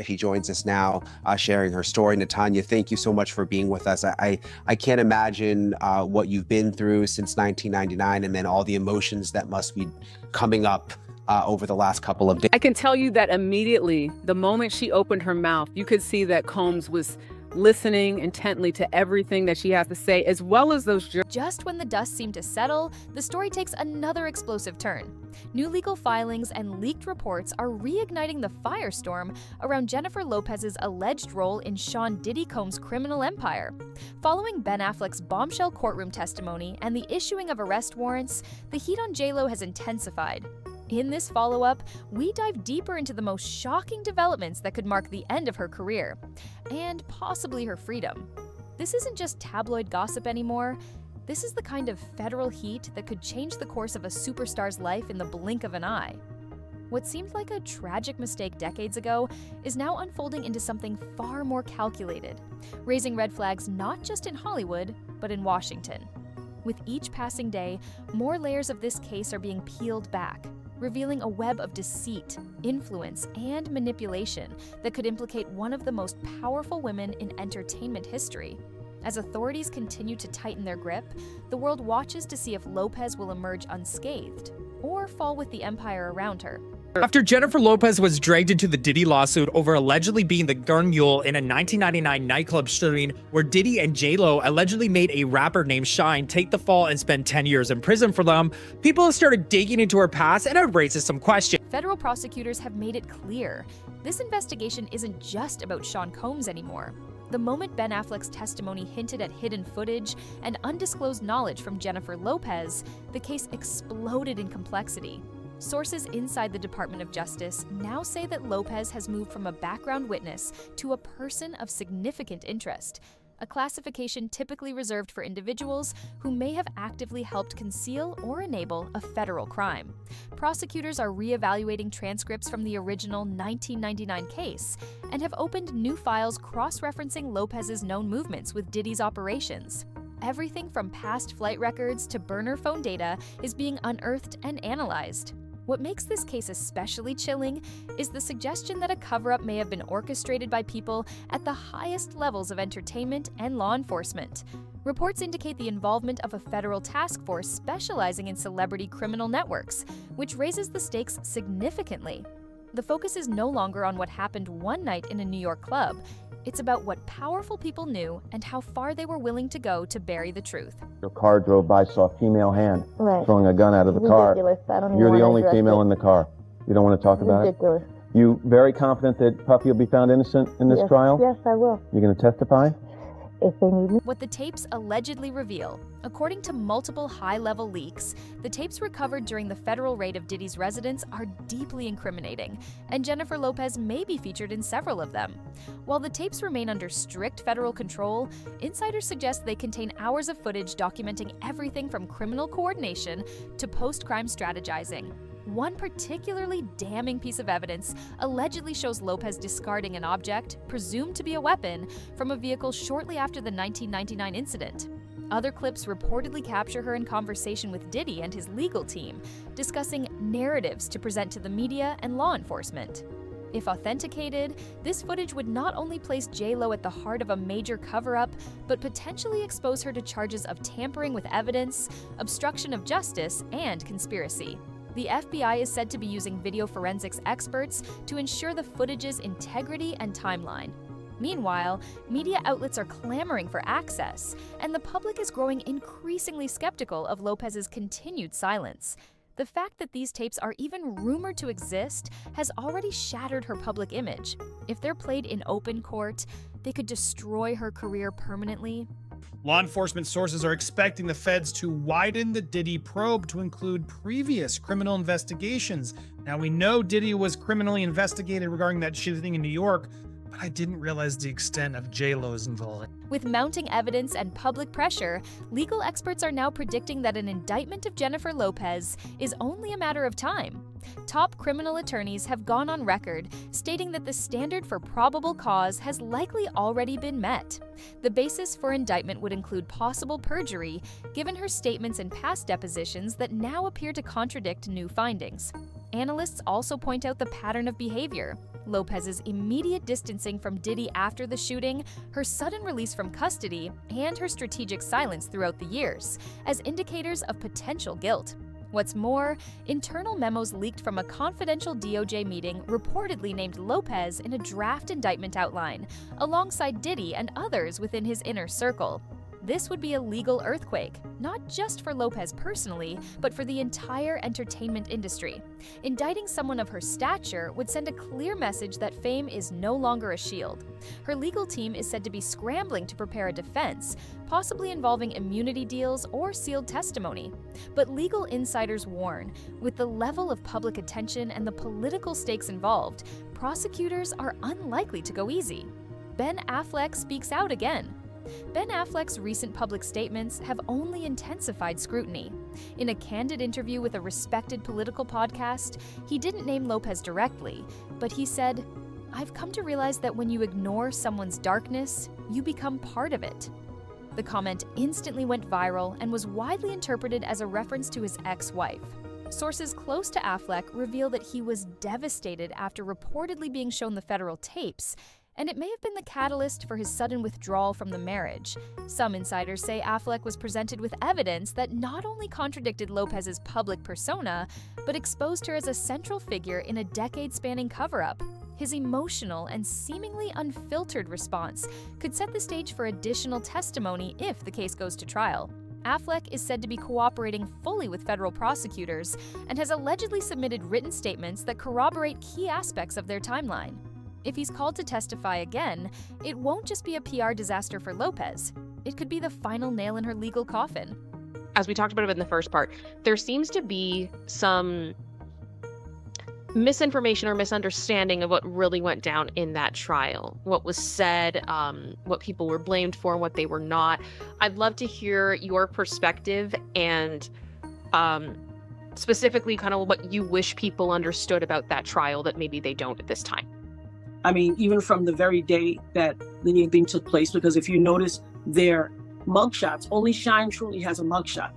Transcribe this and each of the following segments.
She joins us now, sharing her story. Natanya, thank you so much for being with us. I can't imagine what you've been through since 1999, and then all the emotions that must be coming up over the last couple of days. I can tell you that immediately, the moment she opened her mouth, you could see that Combs was listening intently to everything that she has to say, as well as those. Just when the dust seemed to settle, the story takes another explosive turn. New legal filings and leaked reports are reigniting the firestorm around Jennifer Lopez's alleged role in Sean Diddy Combs' criminal empire. Following Ben Affleck's bombshell courtroom testimony and the issuing of arrest warrants, the heat on J.Lo has intensified. In this follow-up, we dive deeper into the most shocking developments that could mark the end of her career, and possibly her freedom. This isn't just tabloid gossip anymore. This is the kind of federal heat that could change the course of a superstar's life in the blink of an eye. What seemed like a tragic mistake decades ago is now unfolding into something far more calculated, raising red flags not just in Hollywood, but in Washington. With each passing day, more layers of this case are being peeled back, revealing a web of deceit, influence, and manipulation that could implicate one of the most powerful women in entertainment history. As authorities continue to tighten their grip, the world watches to see if Lopez will emerge unscathed or fall with the empire around her. After Jennifer Lopez was dragged into the Diddy lawsuit over allegedly being the gun mule in a 1999 nightclub shooting where Diddy and J.Lo allegedly made a rapper named Shine take the fall and spend 10 years in prison for them, people have started digging into her past and it raises some questions. Federal prosecutors have made it clear this investigation isn't just about Sean Combs anymore. The moment Ben Affleck's testimony hinted at hidden footage and undisclosed knowledge from Jennifer Lopez, the case exploded in complexity. Sources inside the Department of Justice now say that Lopez has moved from a background witness to a person of significant interest, a classification typically reserved for individuals who may have actively helped conceal or enable a federal crime. Prosecutors are reevaluating transcripts from the original 1999 case and have opened new files cross-referencing Lopez's known movements with Diddy's operations. Everything from past flight records to burner phone data is being unearthed and analyzed. What makes this case especially chilling is the suggestion that a cover-up may have been orchestrated by people at the highest levels of entertainment and law enforcement. Reports indicate the involvement of a federal task force specializing in celebrity criminal networks, which raises the stakes significantly. The focus is no longer on what happened one night in a New York club. It's about what powerful people knew and how far they were willing to go to bury the truth. Your car drove by, saw a female hand Right. throwing a gun out of the car. Ridiculous. I don't even You're the wanna only address female it. in the car. You don't want to talk about Ridiculous. it? You very confident that Puffy will be found innocent in this Yes. trial? Yes, I will. You're going to testify? If they need me. What the tapes allegedly reveal. According to multiple high-level leaks, the tapes recovered during the federal raid of Diddy's residence are deeply incriminating, and Jennifer Lopez may be featured in several of them. While the tapes remain under strict federal control, insiders suggest they contain hours of footage documenting everything from criminal coordination to post-crime strategizing. One particularly damning piece of evidence allegedly shows Lopez discarding an object, presumed to be a weapon, from a vehicle shortly after the 1999 incident. Other clips reportedly capture her in conversation with Diddy and his legal team, discussing narratives to present to the media and law enforcement. If authenticated, this footage would not only place J.Lo at the heart of a major cover-up, but potentially expose her to charges of tampering with evidence, obstruction of justice, and conspiracy. The FBI is said to be using video forensics experts to ensure the footage's integrity and timeline. Meanwhile, media outlets are clamoring for access, and the public is growing increasingly skeptical of Lopez's continued silence. The fact that these tapes are even rumored to exist has already shattered her public image. If they're played in open court, they could destroy her career permanently. Law enforcement sources are expecting the feds to widen the Diddy probe to include previous criminal investigations. Now, we know Diddy was criminally investigated regarding that shooting in New York, but I didn't realize the extent of J.Lo's involvement. With mounting evidence and public pressure, legal experts are now predicting that an indictment of Jennifer Lopez is only a matter of time. Top criminal attorneys have gone on record stating that the standard for probable cause has likely already been met. The basis for indictment would include possible perjury, given her statements in past depositions that now appear to contradict new findings. Analysts also point out the pattern of behavior: Lopez's immediate distancing from Diddy after the shooting, her sudden release from custody, and her strategic silence throughout the years, as indicators of potential guilt. What's more, internal memos leaked from a confidential DOJ meeting reportedly named Lopez in a draft indictment outline, alongside Diddy and others within his inner circle. This would be a legal earthquake, not just for Lopez personally, but for the entire entertainment industry. Indicting someone of her stature would send a clear message that fame is no longer a shield. Her legal team is said to be scrambling to prepare a defense, possibly involving immunity deals or sealed testimony. But legal insiders warn, with the level of public attention and the political stakes involved, prosecutors are unlikely to go easy. Ben Affleck speaks out again. Ben Affleck's recent public statements have only intensified scrutiny. In a candid interview with a respected political podcast, he didn't name Lopez directly, but he said, "I've come to realize that when you ignore someone's darkness, you become part of it." The comment instantly went viral and was widely interpreted as a reference to his ex-wife. Sources close to Affleck reveal that he was devastated after reportedly being shown the federal tapes, and it may have been the catalyst for his sudden withdrawal from the marriage. Some insiders say Affleck was presented with evidence that not only contradicted Lopez's public persona, but exposed her as a central figure in a decade-spanning cover-up. His emotional and seemingly unfiltered response could set the stage for additional testimony if the case goes to trial. Affleck is said to be cooperating fully with federal prosecutors and has allegedly submitted written statements that corroborate key aspects of their timeline. If he's called to testify again, it won't just be a PR disaster for Lopez. It could be the final nail in her legal coffin. As we talked about in the first part, there seems to be some misinformation or misunderstanding of what really went down in that trial, what was said, what people were blamed for, and what they were not. I'd love to hear your perspective and specifically kind of what you wish people understood about that trial that maybe they don't at this time. I mean, even from the very day that the thing took place, because if you notice their mugshots, only Shine truly has a mugshot.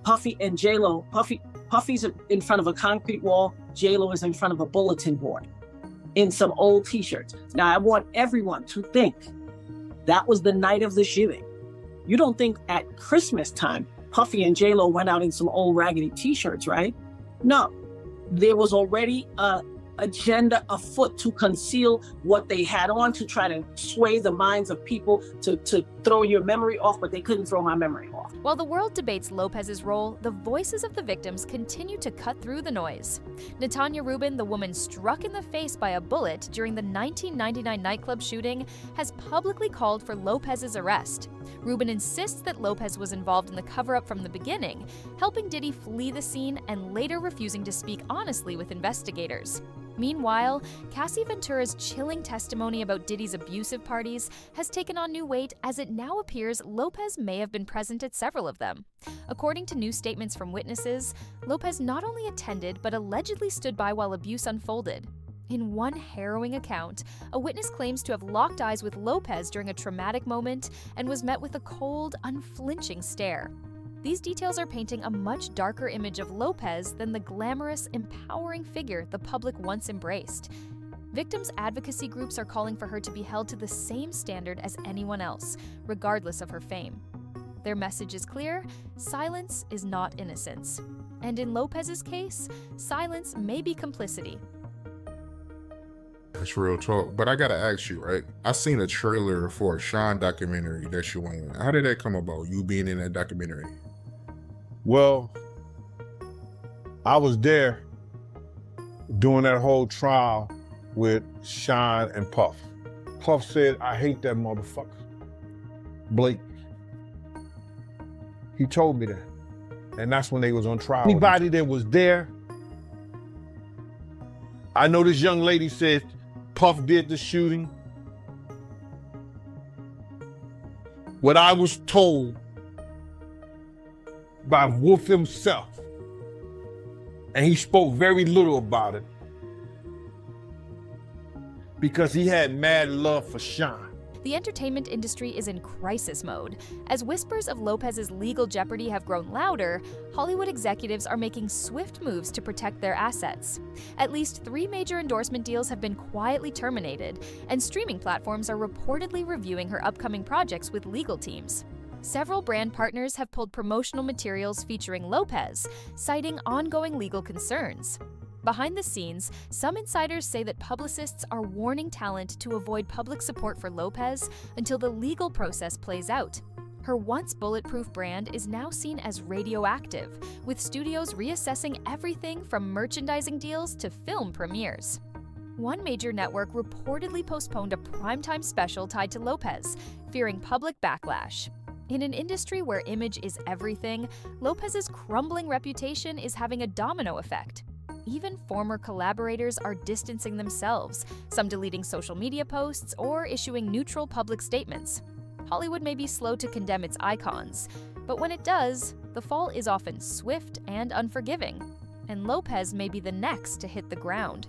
Puffy and J-Lo, Puffy's in front of a concrete wall, J-Lo is in front of a bulletin board in some old t-shirts. Now, I want everyone to think that was the night of the shooting. You don't think at Christmas time, Puffy and J-Lo went out in some old raggedy t-shirts, right? No, there was already a agenda afoot to conceal what they had on, to try to sway the minds of people, to throw your memory off, but they couldn't throw my memory off. While the world debates Lopez's role, the voices of the victims continue to cut through the noise. Natanya Rubin, the woman struck in the face by a bullet during the 1999 nightclub shooting, has publicly called for Lopez's arrest. Rubin insists that Lopez was involved in the cover-up from the beginning, helping Diddy flee the scene and later refusing to speak honestly with investigators. Meanwhile, Cassie Ventura's chilling testimony about Diddy's abusive parties has taken on new weight, as it now appears Lopez may have been present at several of them. According to new statements from witnesses, Lopez not only attended but allegedly stood by while abuse unfolded. In one harrowing account, a witness claims to have locked eyes with Lopez during a traumatic moment and was met with a cold, unflinching stare. These details are painting a much darker image of Lopez than the glamorous, empowering figure the public once embraced. Victims' advocacy groups are calling for her to be held to the same standard as anyone else, regardless of her fame. Their message is clear: silence is not innocence. And in Lopez's case, silence may be complicity. It's real talk, but I gotta ask you, right? I seen a trailer for a Sean documentary that you went in. How did that come about, you being in that documentary? Well, I was there during that whole trial with Shine and Puff. Puff said, "I hate that motherfucker, Blake." He told me that. And that's when they was on trial. Anybody that was there, I know this young lady said Puff did the shooting. What I was told by Wolf himself, and he spoke very little about it because he had mad love for Sean. the entertainment industry is in crisis mode. As whispers of Lopez's legal jeopardy have grown louder, Hollywood executives are making swift moves to protect their assets. At least 3 major endorsement deals have been quietly terminated, and streaming platforms are reportedly reviewing her upcoming projects with legal teams. Several brand partners have pulled promotional materials featuring Lopez, citing ongoing legal concerns. Behind the scenes, some insiders say that publicists are warning talent to avoid public support for Lopez until the legal process plays out. Her once bulletproof brand is now seen as radioactive, with studios reassessing everything from merchandising deals to film premieres. One major network reportedly postponed a primetime special tied to Lopez, fearing public backlash. In an industry where image is everything, Lopez's crumbling reputation is having a domino effect. Even former collaborators are distancing themselves, some deleting social media posts or issuing neutral public statements. Hollywood may be slow to condemn its icons, but when it does, the fall is often swift and unforgiving, and Lopez may be the next to hit the ground.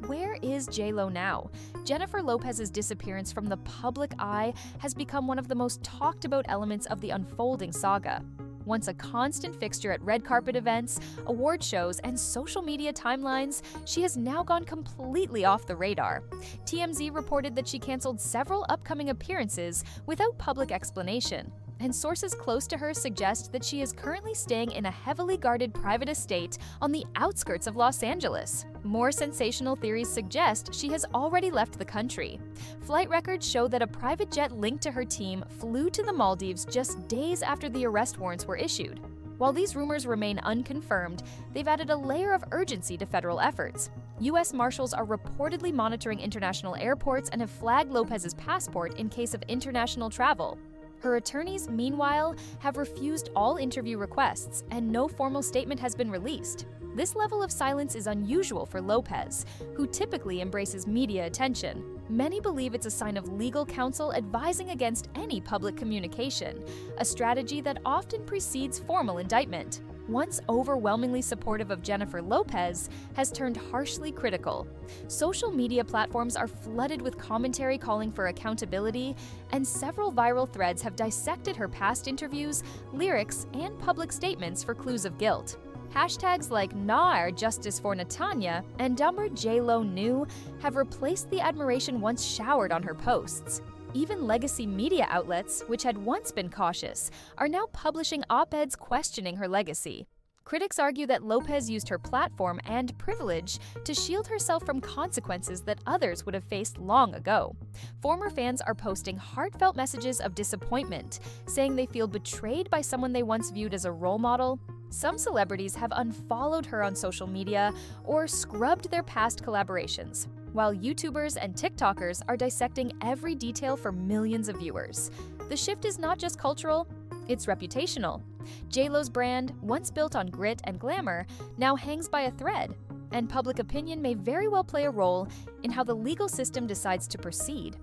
Where is J.Lo now? Jennifer Lopez's disappearance from the public eye has become one of the most talked about elements of the unfolding saga. Once a constant fixture at red carpet events, award shows, and social media timelines, she has now gone completely off the radar. TMZ reported that she canceled several upcoming appearances without public explanation, and sources close to her suggest that she is currently staying in a heavily guarded private estate on the outskirts of Los Angeles. More sensational theories suggest she has already left the country. Flight records show that a private jet linked to her team flew to the Maldives just days after the arrest warrants were issued. While these rumors remain unconfirmed, they've added a layer of urgency to federal efforts. U.S. Marshals are reportedly monitoring international airports and have flagged Lopez's passport in case of international travel. Her attorneys, meanwhile, have refused all interview requests, and no formal statement has been released. This level of silence is unusual for Lopez, who typically embraces media attention. Many believe it's a sign of legal counsel advising against any public communication, a strategy that often precedes formal indictment. Once overwhelmingly supportive of Jennifer Lopez, has turned harshly critical. Social media platforms are flooded with commentary calling for accountability, and several viral threads have dissected her past interviews, lyrics, and public statements for clues of guilt. Hashtags like Nar Justice for Natanya and Dumber J.Lo New have replaced the admiration once showered on her posts. Even legacy media outlets, which had once been cautious, are now publishing op-eds questioning her legacy. Critics argue that Lopez used her platform and privilege to shield herself from consequences that others would have faced long ago. Former fans are posting heartfelt messages of disappointment, saying they feel betrayed by someone they once viewed as a role model. Some celebrities have unfollowed her on social media or scrubbed their past collaborations, while YouTubers and TikTokers are dissecting every detail for millions of viewers. The shift is not just cultural, it's reputational. J.Lo's brand, once built on grit and glamour, now hangs by a thread, and public opinion may very well play a role in how the legal system decides to proceed.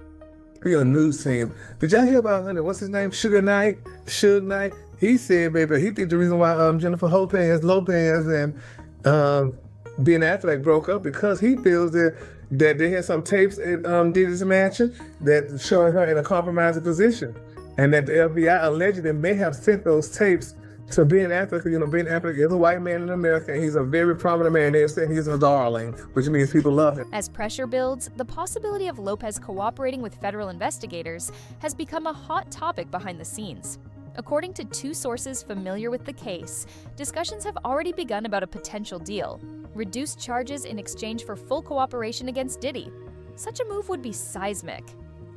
Real news team. Did y'all hear about what's his name? Suge Knight. He said, baby, he think the reason why Jennifer Lopez and Ben Affleck broke up because he feels that they had some tapes at Diddy's mansion that showing her in a compromising position, and that the FBI allegedly may have sent those tapes to Ben Affleck. You know, Ben Affleck is a white man in America, and he's a very prominent man. They're saying he's a darling, which means people love him. As pressure builds, the possibility of Lopez cooperating with federal investigators has become a hot topic behind the scenes. According to 2 sources familiar with the case, discussions have already begun about a potential deal: reduced charges in exchange for full cooperation against Diddy. Such a move would be seismic.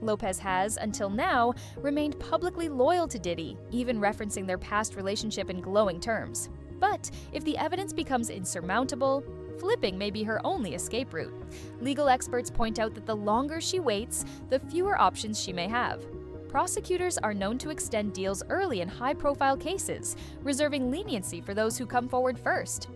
Lopez has, until now, remained publicly loyal to Diddy, even referencing their past relationship in glowing terms. But if the evidence becomes insurmountable, flipping may be her only escape route. Legal experts point out that the longer she waits, the fewer options she may have. Prosecutors are known to extend deals early in high-profile cases, reserving leniency for those who come forward first.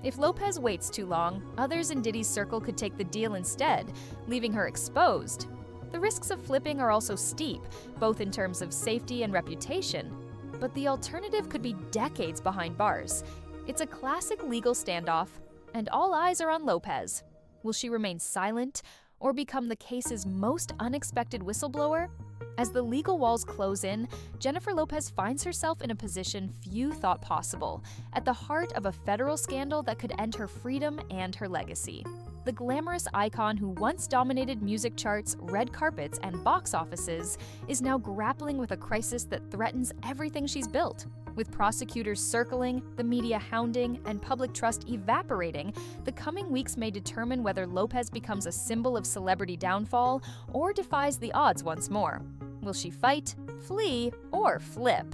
If Lopez waits too long, others in Diddy's circle could take the deal instead, leaving her exposed. The risks of flipping are also steep, both in terms of safety and reputation, but the alternative could be decades behind bars. It's a classic legal standoff, and all eyes are on Lopez. Will she remain silent, or become the case's most unexpected whistleblower? As the legal walls close in, Jennifer Lopez finds herself in a position few thought possible, at the heart of a federal scandal that could end her freedom and her legacy. The glamorous icon who once dominated music charts, red carpets, and box offices is now grappling with a crisis that threatens everything she's built. With prosecutors circling, the media hounding, and public trust evaporating, the coming weeks may determine whether Lopez becomes a symbol of celebrity downfall or defies the odds once more. Will she fight, flee, or flip?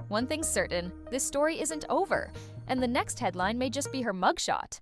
One thing's certain, this story isn't over, and the next headline may just be her mugshot.